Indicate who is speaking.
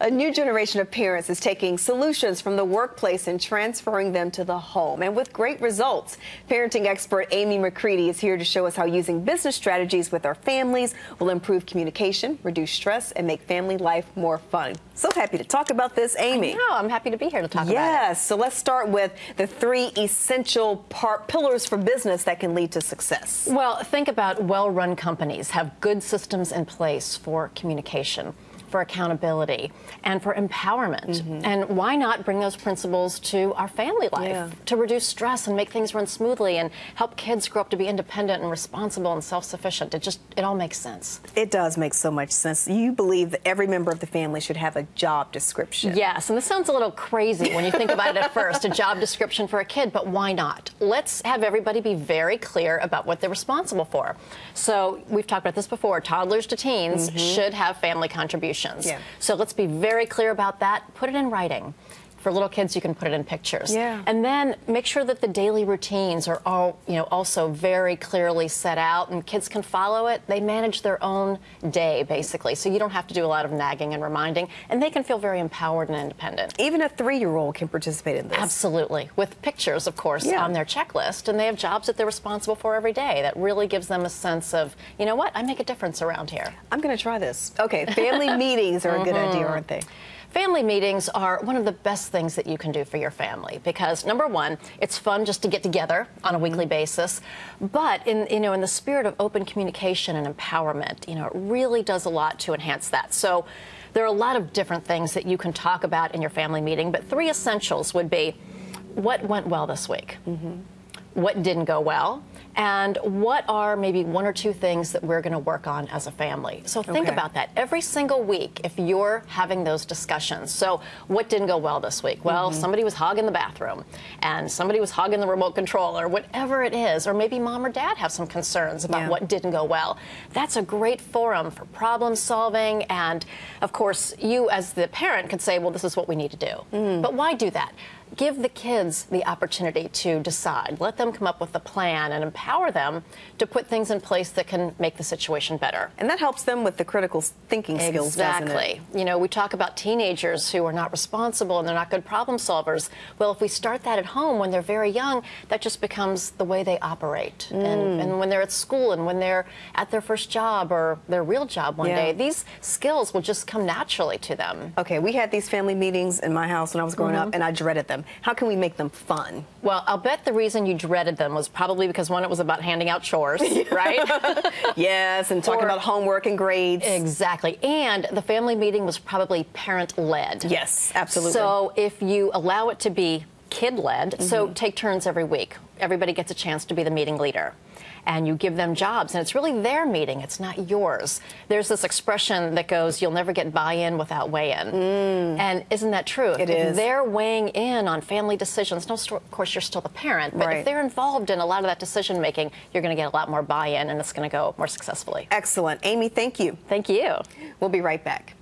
Speaker 1: A new generation of parents is taking solutions from the workplace and transferring them to the home, and with great results. Parenting expert AMY McCREADY is here to show us how using business strategies with our families will improve communication, reduce stress, and make family life more fun. So happy to talk about this, Amy.
Speaker 2: No, I'm happy to be here to talk about it.
Speaker 1: Yes, so let's start with the three essential pillars for business that can lead to success.
Speaker 2: Well, think about well-run companies have good systems in place for communication, for accountability, and for empowerment. And why not bring those principles to our family life to reduce stress and make things run smoothly and help kids grow up to be independent and responsible and self-sufficient? It all makes sense.
Speaker 1: It does make so much sense. You believe that every member of the family should have a job description.
Speaker 2: Yes, and this sounds a little crazy when you think about it at first, a job description for a kid, but why not? Let's have everybody be very clear about what they're responsible for. So we've talked about this before, toddlers to teens should have family contributions. So let's be very clear about that. Put it in writing. For little kids, you can put it in pictures. And then make sure that the daily routines are all, also very clearly set out, and kids can follow it. They manage their own day, basically. So you don't have to do a lot of nagging and reminding, and they can feel very empowered and independent.
Speaker 1: Even a 3-year-old can participate in this.
Speaker 2: Absolutely. With pictures, of course, on their checklist, and they have jobs that they're responsible for every day. That really gives them a sense of, you know what, I make a difference around here.
Speaker 1: I'm going to try this. Okay, family meetings are a good idea, aren't they?
Speaker 2: Family meetings are one of the best things that you can do for your family because, number one, it's fun just to get together on a weekly basis, but in the spirit of open communication and empowerment, it really does a lot to enhance that. So there are a lot of different things that you can talk about in your family meeting, but 3 essentials would be what went well this week, what didn't go well, and what are maybe 1 or 2 things that we're going to work on as a family. So think about that every single week if you're having those discussions. So what didn't go well this week? Well, somebody was hogging the bathroom, and somebody was hogging the remote control, or whatever it is, or maybe mom or dad have some concerns about what didn't go well. That's a great forum for problem solving, and of course you as the parent could say, well, this is what we need to do. But why do that? Give the kids the opportunity to decide. Let them come up with a plan and empower them to put things in place that can make the situation better.
Speaker 1: And that helps them with the critical thinking skills, doesn't it?
Speaker 2: We talk about teenagers who are not responsible and they're not good problem solvers. Well, if we start that at home when they're very young, that just becomes the way they operate. And when they're at school and when they're at their first job or their real job one day, these skills will just come naturally to them. Okay, we had these family meetings in my house when I was growing up, and I dreaded them. How can we make them fun? Well, I'll bet the reason you dreaded them was probably because one, it was about handing out chores, right? Yes, and talking about homework and grades. Exactly. And the family meeting was probably parent-led. Yes, absolutely. So if you allow it to be kid-led, so take turns every week. Everybody gets a chance to be the meeting leader. And you give them jobs, and it's really their meeting, it's not yours. There's this expression that goes, you'll never get buy-in without weigh-in. And isn't that true? It is. If they're weighing in on family decisions, no, of course you're still the parent, but if they're involved in a lot of that decision-making, you're going to get a lot more buy-in, and it's going to go more successfully. Excellent. Amy, thank you. Thank you. We'll be right back.